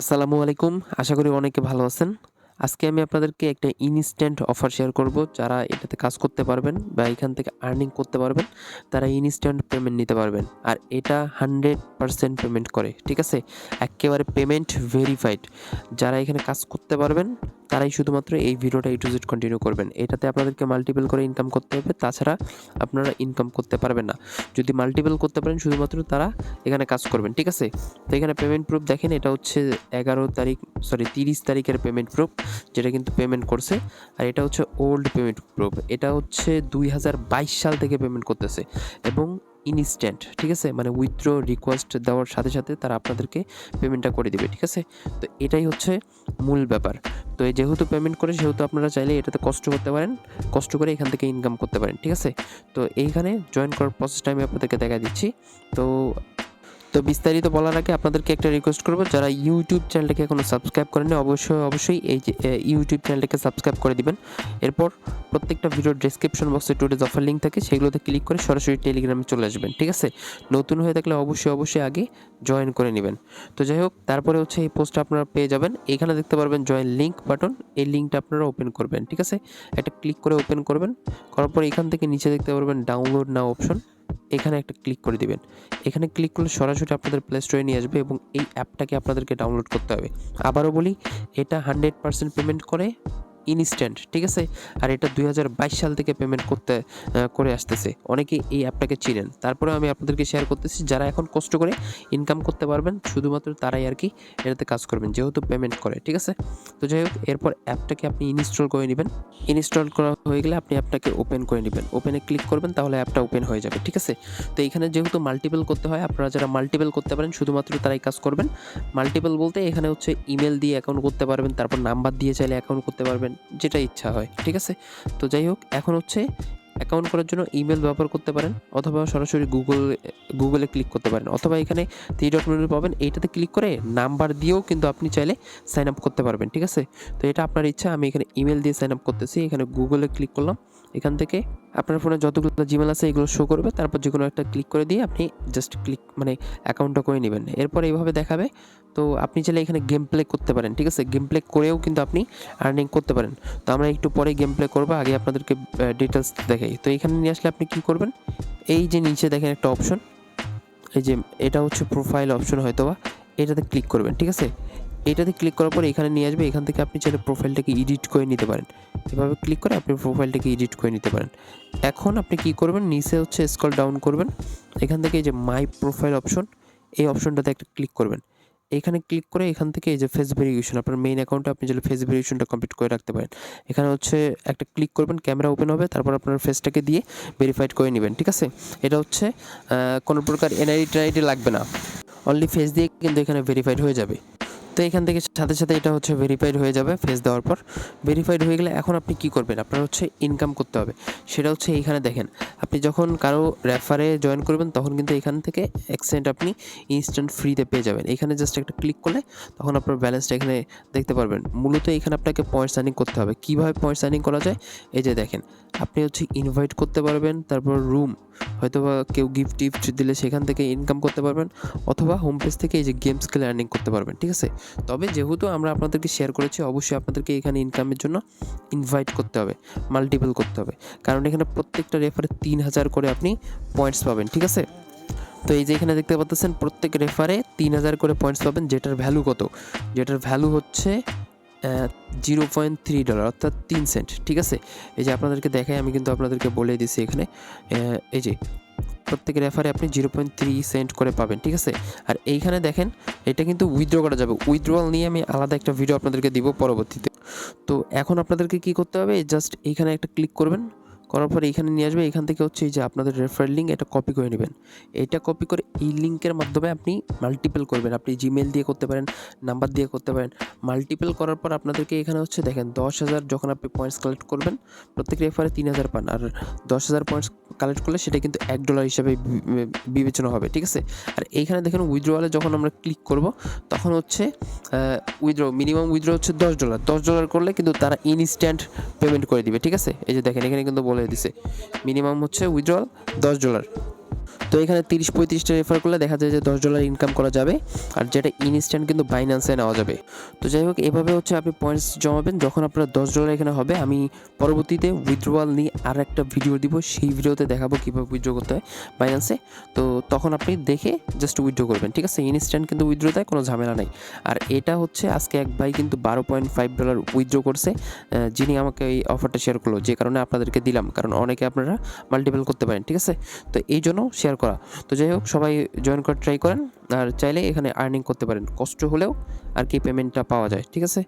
আসসালামু আলাইকুম। আশা করি অনেকে ভালো আছেন। আজকে আমি আপনাদেরকে একটা ইনস্ট্যান্ট অফার শেয়ার করব। যারা এটাতে কাজ করতে পারবেন বা এখান থেকে আর্নিং করতে পারবেন, তারা ইনস্ট্যান্ট পেমেন্ট নিতে পারবেন। আর এটা 100% পেমেন্ট করে। ঠিক আছে? এক্কেবারে পেমেন্ট ভেরিফাইড। যারা এখানে কাজ করতে পারবেন, তারাই শুধুমাত্র এই ভিডিওটা A to Z কন্টিনিউ করবেন। এটাতে আপনাদেরকে মাল্টিপল করে ইনকাম করতে হবে। তাছাড়া আপনারা ইনকাম করতে পারবেন না। যদি মাল্টিপল করতে পারেন শুধুমাত্র তারা এখানে কাজ করবেন। ঠিক আছে? তো এখানে পেমেন্ট প্রুফ দেখেন, এটা হচ্ছে 30 তারিখের পেমেন্ট প্রুফ, যেটা কিন্তু পেমেন্ট করছে। আর এটা হচ্ছে ওল্ড পেমেন্ট প্রুফ, এটা হচ্ছে 2022 সাল থেকে পেমেন্ট করতেছে এবং ইনস্ট্যান্ট। ঠিক আছে? মানে উইথড্র রিকোয়েস্ট দেওয়ার সাথে সাথে তারা আপনাদেরকে পেমেন্টটা করে দিবে। ঠিক আছে? তো এটাই হচ্ছে মূল ব্যাপার। তো যেহেতু পেমেন্ট করে, সেহেতু আপনারা চাইলে এটাতে কষ্ট করতে পারেন, কষ্ট করে এখান থেকে ইনকাম করতে পারেন। ঠিক আছে? তো এইখানে জয়েন করার প্রসেসটা আমি আপনাদেরকে দেখা দিচ্ছি। তো তো বিস্তারিত বলার আগে আপনাদেরকে একটা রিকোয়েস্ট করব, যারা ইউটিউব চ্যানেলটাকে এখনও সাবস্ক্রাইব করেননি, অবশ্যই এই যে ইউটিউব চ্যানেলটাকে সাবস্ক্রাইব করে দিবেন। এরপর প্রত্যেকটা ভিডিওর ডেসক্রিপশন বক্সে টুডেজ অফার লিঙ্ক থাকে, সেগুলোতে ক্লিক করে সরাসরি টেলিগ্রামে চলে আসবেন। ঠিক আছে? নতুন হয়ে থাকলে অবশ্যই আগে জয়েন করে নেবেন। তো যাই হোক, তারপরে হচ্ছে এই পোস্টটা আপনারা পেয়ে যাবেন। এখানে দেখতে পারবেন জয়েন লিঙ্ক বাটন, এই লিঙ্কটা আপনারা ওপেন করবেন। ঠিক আছে? একটা ক্লিক করে ওপেন করবেন। করার পর এখান থেকে নিচে দেখতে পারবেন ডাউনলোড নাও অপশন, এখানে একটা ক্লিক করে দিবেন। এখানে ক্লিক করলে সরাসরি আপনাদের প্লে স্টোরে নিয়ে আসবে এবং এই অ্যাপটাকে আপনাদেরকে ডাউনলোড করতে হবে। আবারও বলি, এটা 100% পেমেন্ট করে ইনস্ট্যান্ট। ঠিক আছে? আর এটা 2022 সাল থেকে পেমেন্ট করে আসতেছে। অনেকেই এই অ্যাপটাকে চিনেন। তারপরেও আমি আপনাদেরকে শেয়ার করতেছি, যারা এখন কষ্ট করে ইনকাম করতে পারবেন শুধুমাত্র তারাই আর কি এটাতে কাজ করবেন, যেহেতু পেমেন্ট করে। ঠিক আছে? তো যাই হোক, এরপর অ্যাপটাকে আপনি ইনস্টল করে নেবেন। ইনস্টল করা হয়ে গেলে আপনি অ্যাপটাকে ওপেন করে নেবেন। ওপেনে ক্লিক করবেন, তাহলে অ্যাপটা ওপেন হয়ে যাবে। ঠিক আছে? তো এখানে যেহেতু মাল্টিপল করতে হয়, আপনারা যারা মাল্টিপল করতে পারেন শুধুমাত্র তারাই কাজ করবেন। মাল্টিপল বলতে এখানে হচ্ছে ইমেল দিয়ে অ্যাকাউন্ট করতে পারবেন, তারপর নাম্বার দিয়ে চাইলে অ্যাকাউন্ট করতে পারবেন, যেটা ইচ্ছা হয়। ঠিক আছে? তো যাই হোক, এখন হচ্ছে অ্যাকাউন্ট করার জন্য ইমেল ব্যবহার করতে পারেন, অথবা সরাসরি গুগলে ক্লিক করতে পারেন, অথবা এখানে 3 ডট মেনু পাবেন, এইটাতে ক্লিক করে নাম্বার দিয়েও কিন্তু আপনি চাইলে সাইন আপ করতে পারবেন। ঠিক আছে? তো এটা আপনার ইচ্ছা। আমি এখানে ইমেল দিয়ে সাইন আপ করতেছি। এখানে গুগলে ক্লিক করলাম। এখান থেকে আপনার ফোনে যতগুলো জিমেল আছে এগুলো শো করবে, তারপর যে কোনো একটা ক্লিক করে দিয়ে আপনি জাস্ট মানে অ্যাকাউন্টটা করে নেবেন। এরপর এইভাবে দেখাবে। তো আপনি চাইলে এখানে গেম প্লে করতে পারেন। ঠিক আছে? গেম প্লে করেও কিন্তু আপনি আর্নিং করতে পারেন। তো আমরা একটু পরে গেম প্লে করবো, আগে আপনাদেরকে ডিটেলস দেখাই। তো এখানে নিয়ে আসলে আপনি কী করবেন, এই যে নিচে দেখেন একটা অপশন, এই যে এটা হচ্ছে প্রোফাইল অপশন হয়তোবা, এটাতে ক্লিক করবেন। ঠিক আছে? এটাতে ক্লিক করার পর এখানে নিয়ে আসবে। এখান থেকে আপনি চাইলে প্রোফাইলটাকে এডিট করে নিতে পারেন। এভাবে ক্লিক করে আপনি প্রোফাইলটাকে এডিট করে নিতে পারেন। এখন আপনি কি করবেন, নিচে হচ্ছে স্ক্রল ডাউন করবেন। এখান থেকে এই যে মাই প্রোফাইল অপশন, এই অপশনটাতে একটা ক্লিক করবেন। এখানে ক্লিক করে এখান থেকে এই যে ফেস ভেরিফিকেশন, আপনার মেইন অ্যাকাউন্টে আপনি চাইলে ফেস ভেরিফিকেশনটা কমপ্লিট করে রাখতে পারেন। এখানে হচ্ছে একটা ক্লিক করবেন, ক্যামেরা ওপেন হবে, তারপর আপনার ফেসটাকে দিয়ে ভেরিফাইড করে নেবেন। ঠিক আছে? এটা হচ্ছে কোনো প্রকার এনআইডি লাগবে না, অনলি ফেস দিয়ে কিন্তু এখানে ভেরিফাইড হয়ে যাবে। তো এখান থেকে সাথে এটা হচ্ছে ভেরিফাইড হয়ে যাবে ফেস দেওয়ার পর। ভেরিফাইড হয়ে গেলে এখন আপনি কী করবেন, আপনার হচ্ছে ইনকাম করতে হবে। সেটা হচ্ছে এইখানে দেখেন, আপনি যখন কারো রেফারে জয়েন করবেন তখন কিন্তু এখান থেকে 1 সেন্ট আপনি ইনস্ট্যান্ট ফ্রিতে পেয়ে যাবেন। এখানে জাস্ট একটা ক্লিক করলে তখন আপনার ব্যালেন্সটা এখানে দেখতে পারবেন। মূলত এখানে আপনাকে পয়েন্টস আর্নিং করতে হবে। কীভাবে পয়েন্টস আর্নিং করা যায়, এই যে দেখেন, আপনি হচ্ছে ইনভাইট করতে পারবেন, তারপর রুম হয়তোবা কেউ গিফট দিলে সেখান থেকে ইনকাম করতে পারবেন, অথবা হোম পেজ থেকে এই যে গেমস খেলে আর্নিং করতে পারবেন। ঠিক আছে? তবে যেহেতু আমরা আপনাদেরকে শেয়ার করেছি, অবশ্যই আপনাদেরকে এখানে ইনকামের জন্য ইনভাইট করতে হবে, মাল্টিপল করতে হবে, কারণ এখানে প্রত্যেকটা রেফারে 3000 করে আপনি পয়েন্টস পাবেন। ঠিক আছে? তো এই যে এখানে দেখতে পাচ্ছেন, প্রত্যেক রেফারে 3000 করে পয়েন্টস পাবেন, যেটার ভ্যালু কত, যেটার ভ্যালু হচ্ছে $0.3, অর্থাৎ 3 সেন্ট। ঠিক আছে? এই যে আপনাদেরকে দেখাই, আমি কিন্তু আপনাদেরকে বলে দিছি এখানে, এই যে প্রত্যেক রেফারে আপনি 0.3 সেন্ট করে পাবেন। ঠিক আছে? আর এইখানে দেখেন, এটা কিন্তু উইথড্র করা যাবে। উইথড্রয়াল নিয়ে আমি আলাদা একটা ভিডিও আপনাদেরকে দিব পরবর্তীতে। তো এখন আপনাদেরকে কি করতে হবে, জাস্ট এইখানে একটা ক্লিক করবেন, করার পরে এইখানে নিয়ে আসবে। এখান থেকে হচ্ছে এই যে আপনাদের রেফারেল লিঙ্ক, এটা কপি করে নেবেন। এটা কপি করে এই লিঙ্কের মাধ্যমে আপনি মাল্টিপল করবেন। আপনি জিমেল দিয়ে করতে পারেন, নাম্বার দিয়ে করতে পারেন। মাল্টিপল করার পর আপনাদেরকে এখানে হচ্ছে দেখেন 10,000 যখন আপনি পয়েন্টস কালেক্ট করবেন, প্রত্যেক রেফারে 3000 পান। আর 10,000 পয়েন্টস কালেক্ট করলে সেটা কিন্তু $1 হিসাবে বিবেচনা হবে। ঠিক আছে? আর এইখানে দেখেন উইথড্রয়ালে যখন আমরা ক্লিক করব, তখন হচ্ছে মিনিমাম উইথড্র হচ্ছে $10। $10 করলে কিন্তু তারা ইনস্ট্যান্ট পেমেন্ট করে দিবে। ঠিক আছে? এই যে দেখেন, এখানে কিন্তু বলে দিছে মিনিমাম হচ্ছে উইথড্রয়াল $10। তো এখানে 30-35টা রেফার করলে দেখা যায় যে $10 ইনকাম করা যাবে, আর যেটা ইনস্ট্যান্ট কিন্তু বাইন্যান্সে নেওয়া যাবে। তো যাই হোক, এভাবে হচ্ছে আপনি পয়েন্টস জমাবেন। যখন আপনার $10 এখানে হবে, আমি পরবর্তীতে উইথড্রয়াল নিয়ে আর একটা ভিডিও দিব, সেই ভিডিওতে দেখাবো কীভাবে উইথড্র করতে হয় বাইন্যান্সে। তো তখন আপনি দেখে জাস্ট উইথড্র করবেন, ঠিক আছে? ইনস্ট্যান্ট কিন্তু উইথড্র দেয়, কোনো ঝামেলা নেই। আর এটা হচ্ছে আজকে এক ভাই কিন্তু $12.5 উইথড্র করছে, যিনি আমাকে এই অফারটা শেয়ার করলো, যে কারণে আপনাদেরকে দিলাম, কারণ অনেকে আপনারা মাল্টিপল করতে পারেন, ঠিক আছে? তো এই জন্য শেয়ার করা। তো যাই হোক, সবাই জয়েন করে ট্রাই করেন, আর চাইলে এখানে আর্নিং করতে পারেন, কষ্ট হলেও আর কি পেমেন্টটা পাওয়া যায়, ঠিক আছে?